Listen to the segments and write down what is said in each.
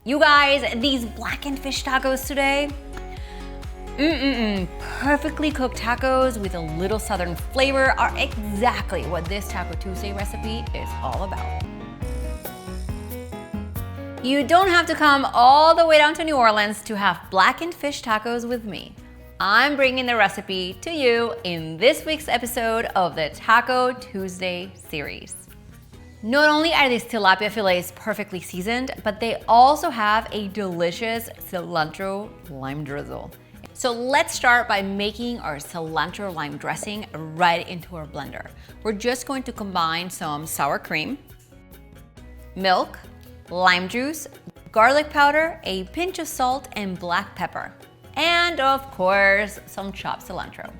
You guys, these blackened fish tacos today, perfectly cooked tacos with a little southern flavor are exactly what this Taco Tuesday recipe is all about. You don't have to come all the way down to New Orleans to have blackened fish tacos with me. I'm bringing the recipe to you in this week's episode of the Taco Tuesday series. Not only are these tilapia fillets perfectly seasoned, but they also have a delicious cilantro lime drizzle. So let's start by making our cilantro lime dressing right into our blender. We're just going to combine some sour cream, milk, lime juice, garlic powder, a pinch of salt, and black pepper. And of course, some chopped cilantro.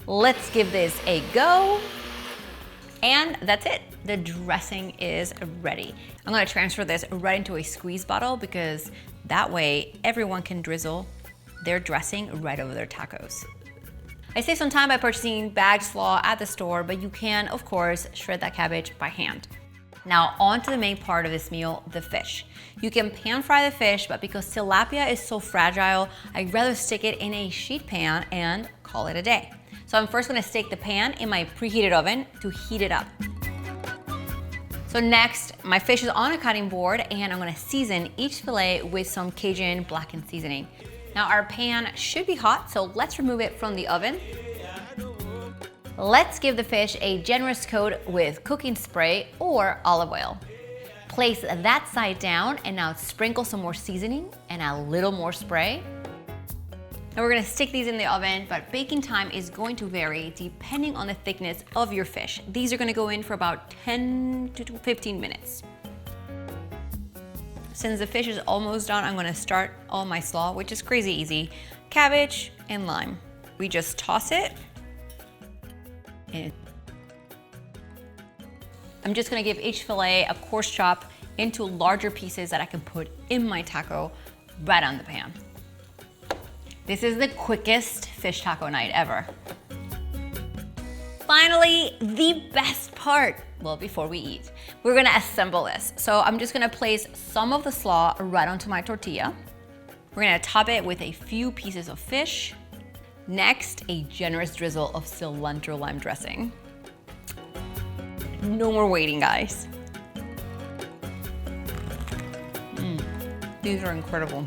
Let's give this a go. And that's it. The dressing is ready. I'm gonna transfer this right into a squeeze bottle because that way everyone can drizzle their dressing right over their tacos. I saved some time by purchasing bagged slaw at the store, but you can, of course, shred that cabbage by hand. Now on to the main part of this meal, the fish. You can pan fry the fish, but because tilapia is so fragile, I'd rather stick it in a sheet pan and call it a day. So I'm first gonna stick the pan in my preheated oven to heat it up. So next, my fish is on a cutting board and I'm gonna season each fillet with some Cajun Blackened seasoning. Now our pan should be hot, so let's remove it from the oven. Let's give the fish a generous coat with cooking spray or olive oil. Place that side down and now sprinkle some more seasoning and a little more spray. Now we're gonna stick these in the oven, but baking time is going to vary depending on the thickness of your fish. These are gonna go in for about 10 to 15 minutes. Since the fish is almost done, I'm gonna start all my slaw, which is crazy easy. Cabbage and lime. We just toss it. I'm just gonna give each fillet a coarse chop into larger pieces that I can put in my taco right on the pan. This is the quickest fish taco night ever. Finally, the best part. Well, before we eat, we're gonna assemble this. So I'm just gonna place some of the slaw right onto my tortilla. We're gonna top it with a few pieces of fish. Next, a generous drizzle of cilantro lime dressing. No more waiting, guys. These are incredible.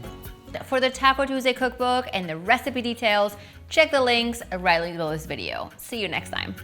For the Taco Tuesday cookbook and the recipe details, check the links right below this video. See you next time.